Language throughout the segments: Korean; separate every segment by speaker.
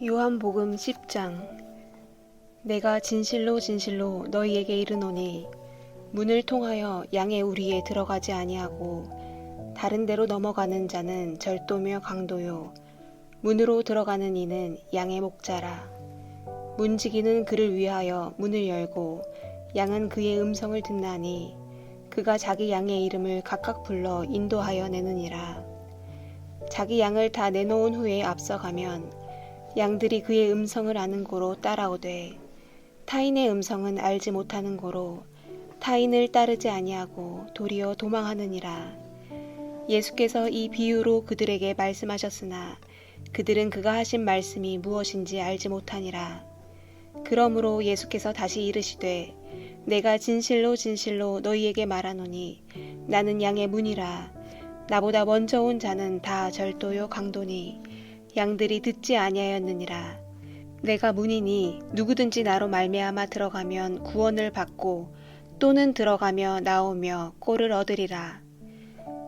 Speaker 1: 요한복음 10장. 내가 진실로 진실로 너희에게 이르노니 문을 통하여 양의 우리에 들어가지 아니하고 다른 데로 넘어가는 자는 절도며 강도요 문으로 들어가는 이는 양의 목자라. 문지기는 그를 위하여 문을 열고 양은 그의 음성을 듣나니 그가 자기 양의 이름을 각각 불러 인도하여 내느니라. 자기 양을 다 내놓은 후에 앞서가면 양들이 그의 음성을 아는 고로 따라오되 타인의 음성은 알지 못하는 고로 타인을 따르지 아니하고 도리어 도망하느니라. 예수께서 이 비유로 그들에게 말씀하셨으나 그들은 그가 하신 말씀이 무엇인지 알지 못하니라. 그러므로 예수께서 다시 이르시되 내가 진실로 진실로 너희에게 말하노니 나는 양의 문이라. 나보다 먼저 온 자는 다 절도요 강도니 양들이 듣지 아니하였느니라. 내가 문이니 누구든지 나로 말미암아 들어가면 구원을 받고 또는 들어가며 나오며 꼴을 얻으리라.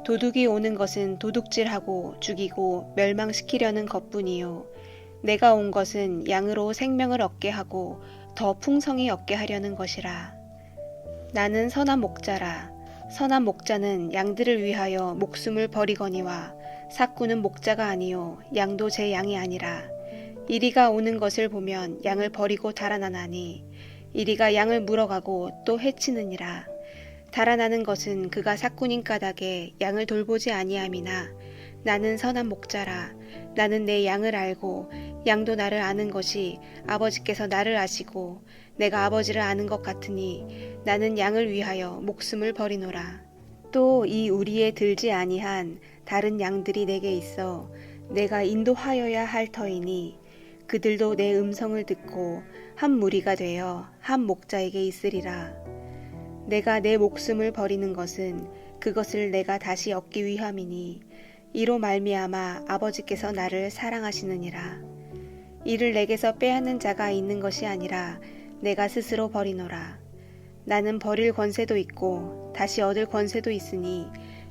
Speaker 1: 도둑이 오는 것은 도둑질하고 죽이고 멸망시키려는 것뿐이요 내가 온 것은 양으로 생명을 얻게 하고 더 풍성히 얻게 하려는 것이라. 나는 선한 목자라. 선한 목자는 양들을 위하여 목숨을 버리거니와 삭구는 목자가 아니요 양도 제 양이 아니라. 이리가 오는 것을 보면 양을 버리고 달아나나니 이리가 양을 물어가고 또 해치느니라. 달아나는 것은 그가 삭구님 까닭에 양을 돌보지 아니함이나 나는 선한 목자라. 나는 내 양을 알고 양도 나를 아는 것이 아버지께서 나를 아시고 내가 아버지를 아는 것 같으니 나는 양을 위하여 목숨을 버리노라. 또 이 우리에 들지 아니한 다른 양들이 내게 있어 내가 인도하여야 할 터이니 그들도 내 음성을 듣고 한 무리가 되어 한 목자에게 있으리라. 내가 내 목숨을 버리는 것은 그것을 내가 다시 얻기 위함이니 이로 말미암아 아버지께서 나를 사랑하시느니라. 이를 내게서 빼앗는 자가 있는 것이 아니라 내가 스스로 버리노라. 나는 버릴 권세도 있고 다시 얻을 권세도 있으니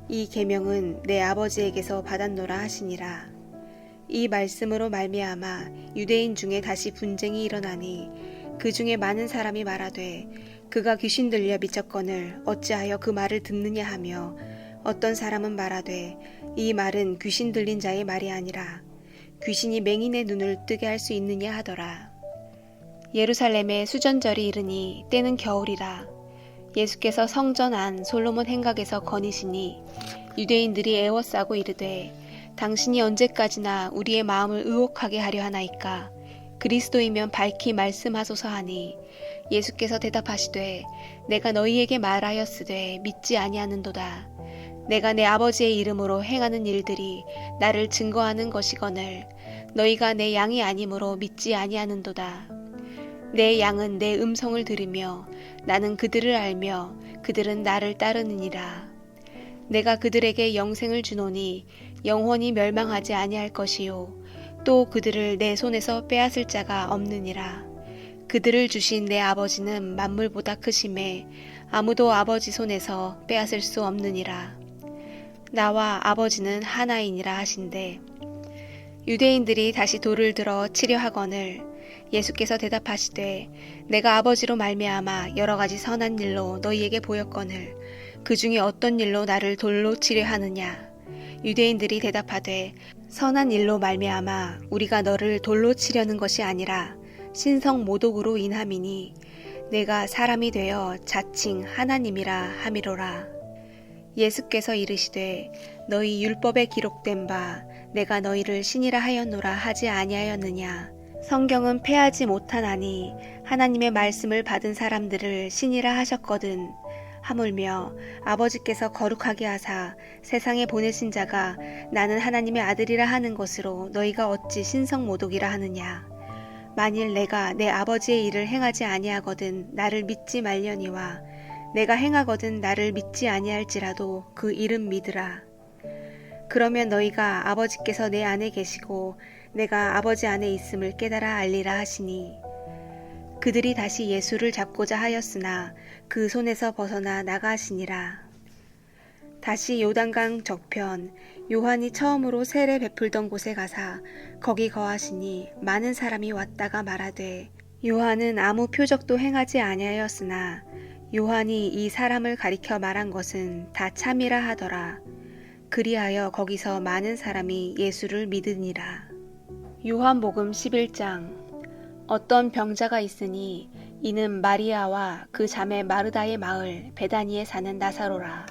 Speaker 1: 이 계명은 내 아버지에게서 받았노라 하시니라. 이 말씀으로 말미암아 유대인 중에 다시 분쟁이 일어나니 그 중에 많은 사람이 말하되 그가 귀신 들려 미쳤거늘 어찌하여 그 말을 듣느냐 하며 어떤 사람은 말하되 이 말은 귀신 들린 자의 말이 아니라 귀신이 맹인의 눈을 뜨게 할 수 있느냐 하더라. 예루살렘에 수전절이 이르니 때는 겨울이라. 예수께서 성전 안 솔로몬 행각에서 거니시니 유대인들이 애워싸고 이르되 당신이 언제까지나 우리의 마음을 의혹하게 하려 하나이까. 그리스도이면 밝히 말씀하소서 하니 예수께서 대답하시되 내가 너희에게 말하였으되 믿지 아니하는도다. 내가 내 아버지의 이름으로 행하는 일들이 나를 증거하는 것이거늘 너희가 내 양이 아니므로 믿지 아니하는도다. 내 양은 내 음성을 들으며 나는 그들을 알며 그들은 나를 따르느니라. 내가 그들에게 영생을 주노니 영원히 멸망하지 아니할 것이요 또 그들을 내 손에서 빼앗을 자가 없느니라. 그들을 주신 내 아버지는 만물보다 크심에 아무도 아버지 손에서 빼앗을 수 없느니라. 나와 아버지는 하나이니라 하신대. 유대인들이 다시 돌을 들어 치려 하거늘 예수께서 대답하시되 내가 아버지로 말미암아 여러 가지 선한 일로 너희에게 보였거늘 그 중에 어떤 일로 나를 돌로 치려 하느냐. 유대인들이 대답하되 선한 일로 말미암아 우리가 너를 돌로 치려는 것이 아니라 신성 모독으로 인함이니 내가 사람이 되어 자칭 하나님이라 함이로라. 예수께서 이르시되 너희 율법에 기록된 바 내가 너희를 신이라 하였노라 하지 아니하였느냐. 성경은 패하지 못하나니 하나님의 말씀을 받은 사람들을 신이라 하셨거든. 하물며 아버지께서 거룩하게 하사 세상에 보내신 자가 나는 하나님의 아들이라 하는 것으로 너희가 어찌 신성모독이라 하느냐. 만일 내가 내 아버지의 일을 행하지 아니하거든 나를 믿지 말려니와 내가 행하거든 나를 믿지 아니할지라도 그 일은 믿으라. 그러면 너희가 아버지께서 내 안에 계시고 내가 아버지 안에 있음을 깨달아 알리라 하시니 그들이 다시 예수를 잡고자 하였으나 그 손에서 벗어나 나가시니라. 다시 요단강 저편 요한이 처음으로 세례 베풀던 곳에 가사 거기 거하시니 많은 사람이 왔다가 말하되 요한은 아무 표적도 행하지 아니하였으나 요한이 이 사람을 가리켜 말한 것은 다 참이라 하더라. 그리하여 거기서 많은 사람이 예수를 믿으니라. 요한복음 11장. 어떤 병자가 있으니 이는 마리아와 그 자매 마르다의 마을 베다니에 사는 나사로라.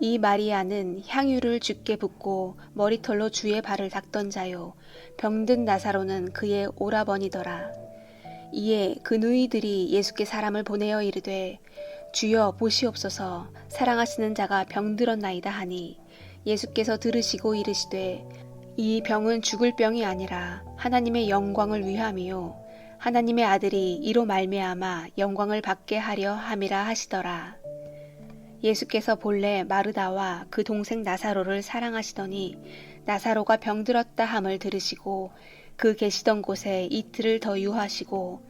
Speaker 1: 이 마리아는 향유를 주께 붓고 머리털로 주의 발을 닦던 자요, 병든 나사로는 그의 오라버니더라. 이에 그 누이들이 예수께 사람을 보내어 이르되 주여 보시옵소서, 사랑하시는 자가 병들었나이다 하니 예수께서 들으시고 이르시되 이 병은 죽을 병이 아니라 하나님의 영광을 위함이요 하나님의 아들이 이로 말미암아 영광을 받게 하려 함이라 하시더라. 예수께서 본래 마르다와 그 동생 나사로를 사랑하시더니 나사로가 병들었다 함을 들으시고 그 계시던 곳에 이틀을 더 유하시고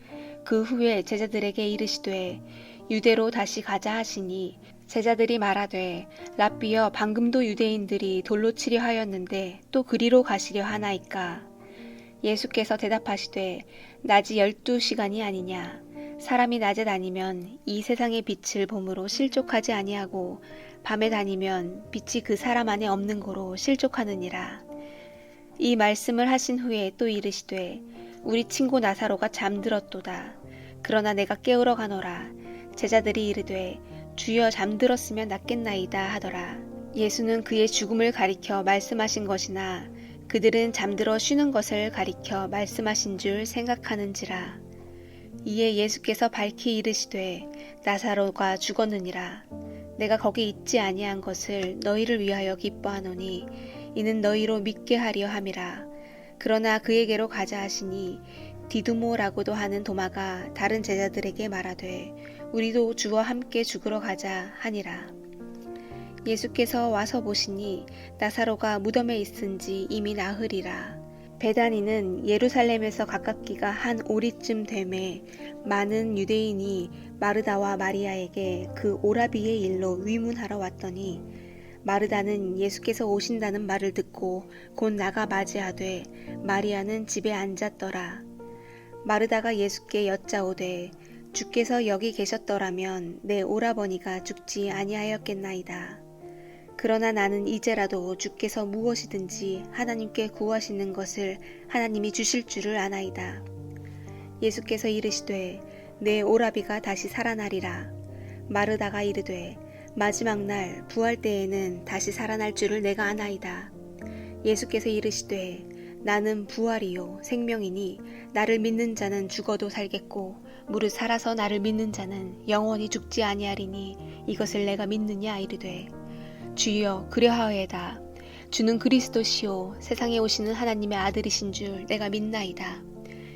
Speaker 1: 그 후에 제자들에게 이르시되 유대로 다시 가자 하시니 제자들이 말하되 랍비여 방금도 유대인들이 돌로 치려 하였는데 또 그리로 가시려 하나이까. 예수께서 대답하시되 낮이 12시간이 아니냐. 사람이 낮에 다니면 이 세상의 빛을 봄으로 실족하지 아니하고 밤에 다니면 빛이 그 사람 안에 없는 고로 실족하느니라. 이 말씀을 하신 후에 또 이르시되 우리 친구 나사로가 잠들었도다. 그러나 내가 깨우러 가노라. 제자들이 이르되 주여 잠들었으면 낫겠나이다 하더라. 예수는 그의 죽음을 가리켜 말씀하신 것이나 그들은 잠들어 쉬는 것을 가리켜 말씀하신 줄 생각하는지라. 이에 예수께서 밝히 이르시되 나사로가 죽었느니라. 내가 거기 있지 아니한 것을 너희를 위하여 기뻐하노니 이는 너희로 믿게 하려 함이라. 그러나 그에게로 가자 하시니 디두모라고도 하는 도마가 다른 제자들에게 말하되 우리도 주와 함께 죽으러 가자 하니라. 예수께서 와서 보시니 나사로가 무덤에 있은지 이미 나흘이라. 베다니는 예루살렘에서 가깝기가 한 오리쯤 되매 많은 유대인이 마르다와 마리아에게 그 오라비의 일로 위문하러 왔더니 마르다는 예수께서 오신다는 말을 듣고 곧 나가 맞이하되 마리아는 집에 앉았더라. 마르다가 예수께 여짜오되 주께서 여기 계셨더라면 내 오라버니가 죽지 아니하였겠나이다. 그러나 나는 이제라도 주께서 무엇이든지 하나님께 구하시는 것을 하나님이 주실 줄을 아나이다. 예수께서 이르시되 내 오라비가 다시 살아나리라. 마르다가 이르되 마지막 날 부활 때에는 다시 살아날 줄을 내가 아나이다. 예수께서 이르시되 나는 부활이요 생명이니 나를 믿는 자는 죽어도 살겠고 무릇 살아서 나를 믿는 자는 영원히 죽지 아니하리니 이것을 내가 믿느냐 이르되 주여 그려하오이다. 주는 그리스도시요 세상에 오시는 하나님의 아들이신 줄 내가 믿나이다.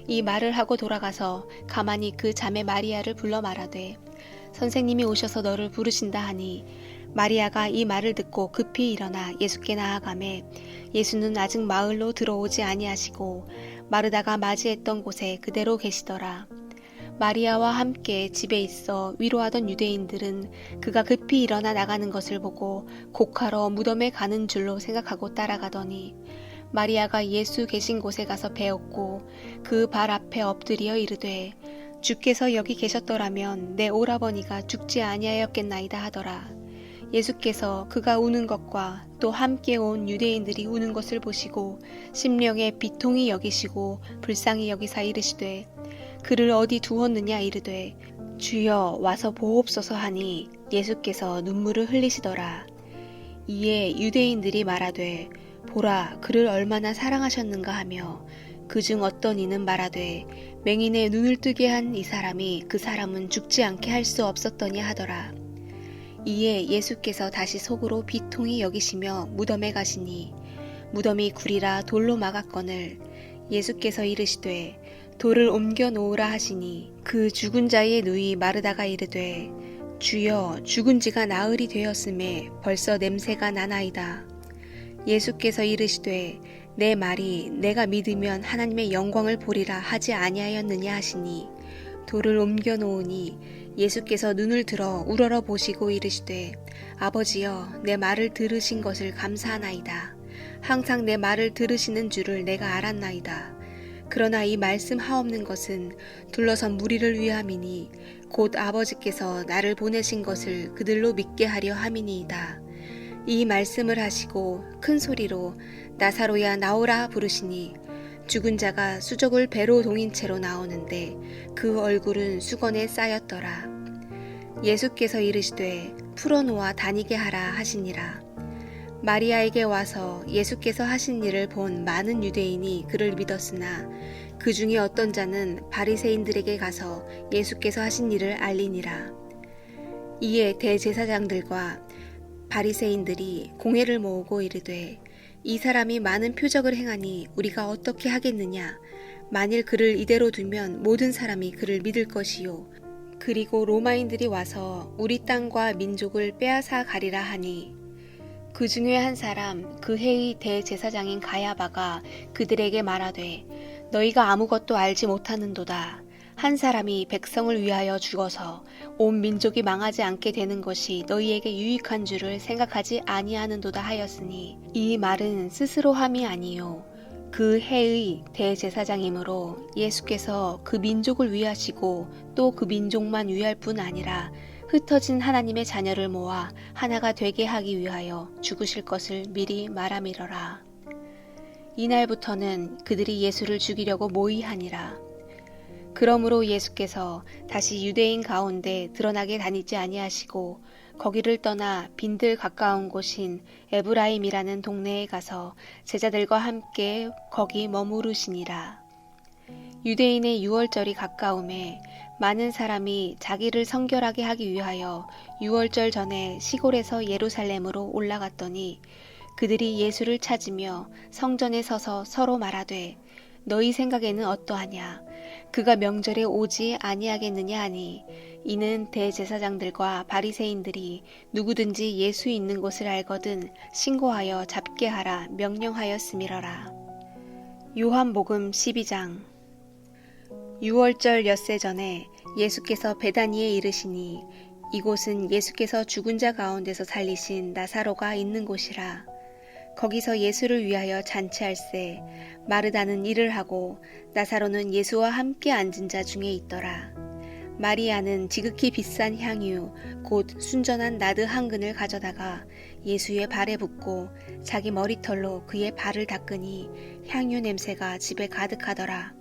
Speaker 1: 이 말을 하고 돌아가서 가만히 그 자매 마리아를 불러 말하되 선생님이 오셔서 너를 부르신다 하니 마리아가 이 말을 듣고 급히 일어나 예수께 나아가매 예수는 아직 마을로 들어오지 아니하시고 마르다가 맞이했던 곳에 그대로 계시더라. 마리아와 함께 집에 있어 위로하던 유대인들은 그가 급히 일어나 나가는 것을 보고 곡하러 무덤에 가는 줄로 생각하고 따라가더니 마리아가 예수 계신 곳에 가서 배웠고 그 발 앞에 엎드려 이르되 주께서 여기 계셨더라면 내 오라버니가 죽지 아니하였겠나이다 하더라. 예수께서 그가 우는 것과 또 함께 온 유대인들이 우는 것을 보시고 심령에 비통히 여기시고 불쌍히 여기사 이르시되 그를 어디 두었느냐 이르되 주여 와서 보옵소서 하니 예수께서 눈물을 흘리시더라. 이에 유대인들이 말하되 보라 그를 얼마나 사랑하셨는가 하며 그중 어떤 이는 말하되 맹인의 눈을 뜨게 한 이 사람이 그 사람은 죽지 않게 할 수 없었더냐 하더라. 이에 예수께서 다시 속으로 비통히 여기시며 무덤에 가시니 무덤이 구리라 돌로 막았거늘 예수께서 이르시되 돌을 옮겨 놓으라 하시니 그 죽은 자의 누이 마르다가 이르되 주여 죽은 지가 나흘이 되었음에 벌써 냄새가 나나이다. 예수께서 이르시되 내 말이 내가 믿으면 하나님의 영광을 보리라 하지 아니하였느냐 하시니 돌을 옮겨 놓으니 예수께서 눈을 들어 우러러 보시고 이르시되 아버지여 내 말을 들으신 것을 감사하나이다. 항상 내 말을 들으시는 줄을 내가 알았나이다. 그러나 이 말씀 하옵는 것은 둘러선 무리를 위함이니 곧 아버지께서 나를 보내신 것을 그들로 믿게 하려 함이니이다. 이 말씀을 하시고 큰 소리로 나사로야 나오라 부르시니 죽은 자가 수족을 배로 동인 채로 나오는데 그 얼굴은 수건에 쌓였더라. 예수께서 이르시되 풀어놓아 다니게 하라 하시니라. 마리아에게 와서 예수께서 하신 일을 본 많은 유대인이 그를 믿었으나 그 중에 어떤 자는 바리새인들에게 가서 예수께서 하신 일을 알리니라. 이에 대제사장들과 바리새인들이 공회를 모으고 이르되 이 사람이 많은 표적을 행하니 우리가 어떻게 하겠느냐. 만일 그를 이대로 두면 모든 사람이 그를 믿을 것이요. 그리고 로마인들이 와서 우리 땅과 민족을 빼앗아 가리라 하니 그 중에 한 사람 그 해의 대제사장인 가야바가 그들에게 말하되 너희가 아무것도 알지 못하는도다. 한 사람이 백성을 위하여 죽어서 온 민족이 망하지 않게 되는 것이 너희에게 유익한 줄을 생각하지 아니하는도다 하였으니 이 말은 스스로 함이 아니요 그 해의 대제사장이므로 예수께서 그 민족을 위하시고 또 그 민족만 위할 뿐 아니라 흩어진 하나님의 자녀를 모아 하나가 되게 하기 위하여 죽으실 것을 미리 말함이러라. 이날부터는 그들이 예수를 죽이려고 모의하니라. 그러므로 예수께서 다시 유대인 가운데 드러나게 다니지 아니하시고 거기를 떠나 빈들 가까운 곳인 에브라임이라는 동네에 가서 제자들과 함께 거기 머무르시니라. 유대인의 유월절이 가까움에 많은 사람이 자기를 성결하게 하기 위하여 유월절 전에 시골에서 예루살렘으로 올라갔더니 그들이 예수를 찾으며 성전에 서서 서로 말하되 너희 생각에는 어떠하냐? 그가 명절에 오지 아니하겠느냐 하니 이는 대제사장들과 바리새인들이 누구든지 예수 있는 곳을 알거든 신고하여 잡게 하라 명령하였음이러라. 요한복음 12장. 유월절 엿새 전에 예수께서 베다니에 이르시니 이곳은 예수께서 죽은 자 가운데서 살리신 나사로가 있는 곳이라. 거기서 예수를 위하여 잔치할세 마르다는 일을 하고 나사로는 예수와 함께 앉은 자 중에 있더라. 마리아는 지극히 비싼 향유 곧 순전한 나드 한 근을 가져다가 예수의 발에 붓고 자기 머리털로 그의 발을 닦으니 향유 냄새가 집에 가득하더라.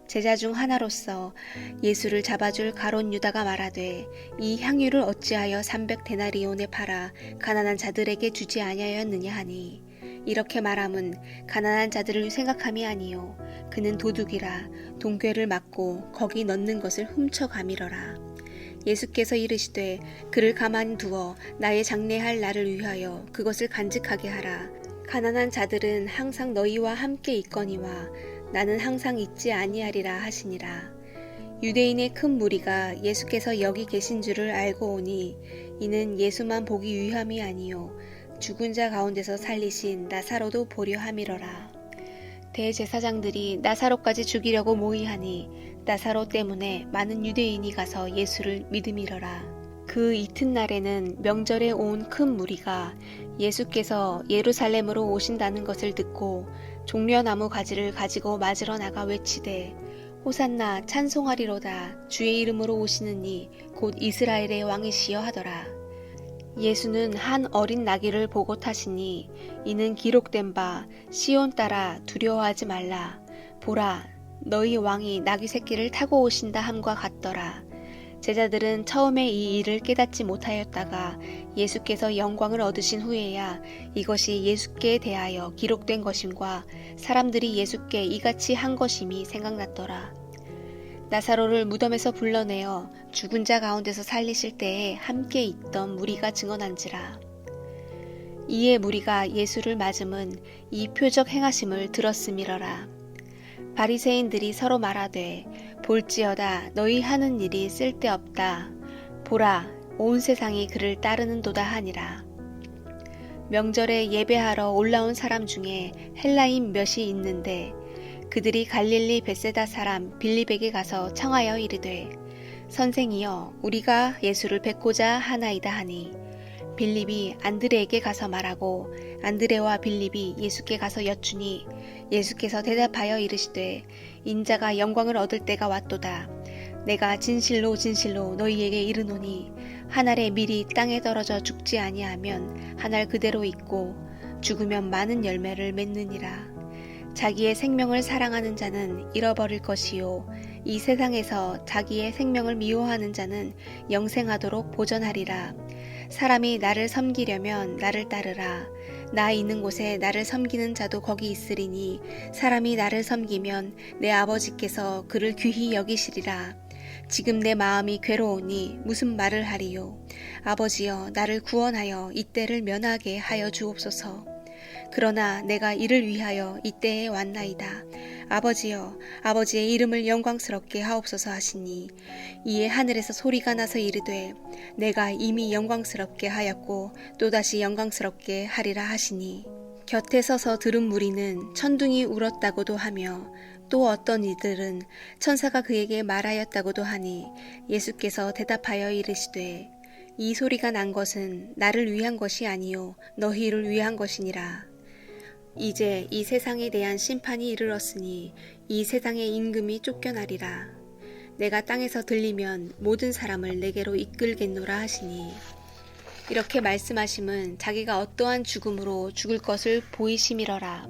Speaker 1: 제자 중 하나로서 예수를 잡아줄 가롯 유다가 말하되 이 향유를 어찌하여 300데나리온에 팔아 가난한 자들에게 주지 아니하였느냐 하니 이렇게 말함은 가난한 자들을 생각함이 아니요 그는 도둑이라 동궤를 막고 거기 넣는 것을 훔쳐가미러라. 예수께서 이르시되 그를 가만히 두어 나의 장례할 날을 위하여 그것을 간직하게 하라. 가난한 자들은 항상 너희와 함께 있거니와 나는 항상 있지 아니하리라 하시니라. 유대인의 큰 무리가 예수께서 여기 계신 줄을 알고 오니 이는 예수만 보기 위함이 아니요 죽은 자 가운데서 살리신 나사로도 보려 함이러라. 대제사장들이 나사로까지 죽이려고 모의하니 나사로 때문에 많은 유대인이 가서 예수를 믿음이러라. 그 이튿날에는 명절에 온 큰 무리가 예수께서 예루살렘으로 오신다는 것을 듣고 종려나무 가지를 가지고 맞으러 나가 외치되 호산나 찬송하리로다 주의 이름으로 오시는 이 곧 이스라엘의 왕이시여 하더라. 예수는 한 어린 나귀를 보고 타시니 이는 기록된 바 시온 딸아 두려워하지 말라 보라 너희 왕이 나귀 새끼를 타고 오신다 함과 같더라. 제자들은 처음에 이 일을 깨닫지 못하였다가 예수께서 영광을 얻으신 후에야 이것이 예수께 대하여 기록된 것임과 사람들이 예수께 이같이 한 것임이 생각났더라. 나사로를 무덤에서 불러내어 죽은 자 가운데서 살리실 때에 함께 있던 무리가 증언한지라. 이에 무리가 예수를 맞음은 이 표적 행하심을 들었음이러라. 바리새인들이 서로 말하되 볼지어다 너희 하는 일이 쓸데없다. 보라 온 세상이 그를 따르는도다 하니라. 명절에 예배하러 올라온 사람 중에 헬라인 몇이 있는데 그들이 갈릴리 벳세다 사람 빌립에게 가서 청하여 이르되 선생이여 우리가 예수를 뵙고자 하나이다 하니 빌립이 안드레에게 가서 말하고 안드레와 빌립이 예수께 가서 여쭈니 예수께서 대답하여 이르시되 인자가 영광을 얻을 때가 왔도다. 내가 진실로 진실로 너희에게 이르노니 한 알의 밀이 땅에 떨어져 죽지 아니하면 한 알 그대로 있고 죽으면 많은 열매를 맺느니라. 자기의 생명을 사랑하는 자는 잃어버릴 것이요 이 세상에서 자기의 생명을 미워하는 자는 영생하도록 보전하리라. 사람이 나를 섬기려면 나를 따르라. 나 있는 곳에 나를 섬기는 자도 거기 있으리니 사람이 나를 섬기면 내 아버지께서 그를 귀히 여기시리라. 지금 내 마음이 괴로우니 무슨 말을 하리요. 아버지여 나를 구원하여 이때를 면하게 하여 주옵소서. 그러나 내가 이를 위하여 이때에 왔나이다. 아버지여 아버지의 이름을 영광스럽게 하옵소서 하시니 이에 하늘에서 소리가 나서 이르되 내가 이미 영광스럽게 하였고 또다시 영광스럽게 하리라 하시니 곁에 서서 들은 무리는 천둥이 울었다고도 하며 또 어떤 이들은 천사가 그에게 말하였다고도 하니 예수께서 대답하여 이르시되 이 소리가 난 것은 나를 위한 것이 아니요 너희를 위한 것이니라. 이제 이 세상에 대한 심판이 이르렀으니 이 세상의 임금이 쫓겨나리라. 내가 땅에서 들리면 모든 사람을 내게로 이끌겠노라 하시니 이렇게 말씀하심은 자기가 어떠한 죽음으로 죽을 것을 보이심이러라.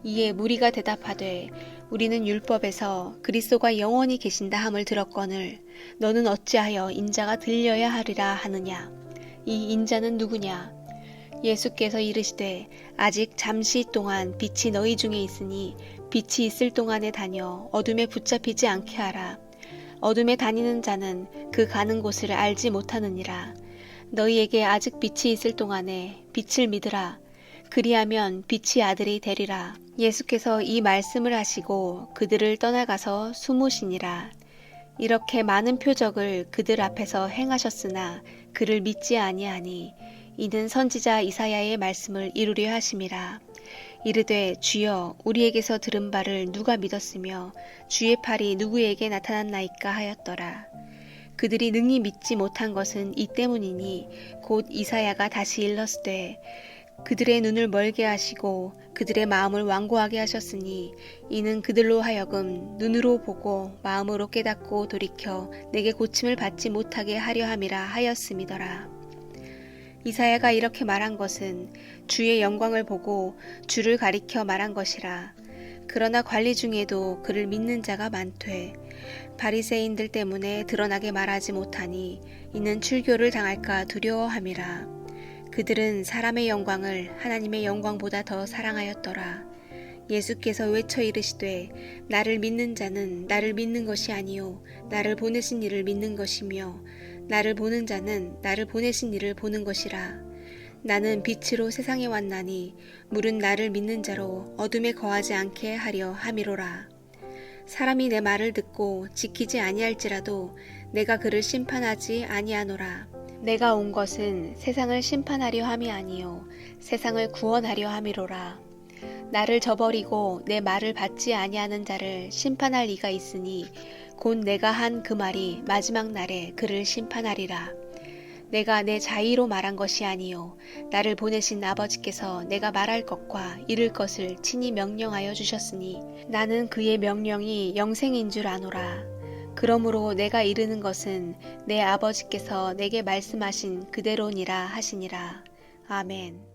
Speaker 1: 이에 무리가 대답하되 우리는 율법에서 그리스도가 영원히 계신다 함을 들었거늘 너는 어찌하여 인자가 들려야 하리라 하느냐. 이 인자는 누구냐. 예수께서 이르시되 아직 잠시 동안 빛이 너희 중에 있으니 빛이 있을 동안에 다녀 어둠에 붙잡히지 않게 하라. 어둠에 다니는 자는 그 가는 곳을 알지 못하느니라. 너희에게 아직 빛이 있을 동안에 빛을 믿으라. 그리하면 빛이 아들이 되리라. 예수께서 이 말씀을 하시고 그들을 떠나가서 숨으시니라. 이렇게 많은 표적을 그들 앞에서 행하셨으나 그를 믿지 아니하니 이는 선지자 이사야의 말씀을 이루려 하심이라. 이르되 주여 우리에게서 들은 바를 누가 믿었으며 주의 팔이 누구에게 나타났나이까 하였더라. 그들이 능히 믿지 못한 것은 이 때문이니 곧 이사야가 다시 일렀으되 그들의 눈을 멀게 하시고 그들의 마음을 완고하게 하셨으니 이는 그들로 하여금 눈으로 보고 마음으로 깨닫고 돌이켜 내게 고침을 받지 못하게 하려 함이라 하였음이더라. 이사야가 이렇게 말한 것은 주의 영광을 보고 주를 가리켜 말한 것이라. 그러나 관리 중에도 그를 믿는 자가 많되 바리새인들 때문에 드러나게 말하지 못하니 이는 출교를 당할까 두려워함이라. 그들은 사람의 영광을 하나님의 영광보다 더 사랑하였더라. 예수께서 외쳐 이르시되 나를 믿는 자는 나를 믿는 것이 아니요 나를 보내신 이를 믿는 것이며 나를 보는 자는 나를 보내신 이를 보는 것이라. 나는 빛으로 세상에 왔나니 물은 나를 믿는 자로 어둠에 거하지 않게 하려 함이로라. 사람이 내 말을 듣고 지키지 아니할지라도 내가 그를 심판하지 아니하노라. 내가 온 것은 세상을 심판하려 함이 아니요 세상을 구원하려 함이로라. 나를 저버리고 내 말을 받지 아니하는 자를 심판할 이가 있으니 곧 내가 한 그 말이 마지막 날에 그를 심판하리라. 내가 내 자의로 말한 것이 아니요 나를 보내신 아버지께서 내가 말할 것과 이를 것을 친히 명령하여 주셨으니 나는 그의 명령이 영생인 줄 아노라. 그러므로 내가 이르는 것은 내 아버지께서 내게 말씀하신 그대로니라 하시니라. 아멘.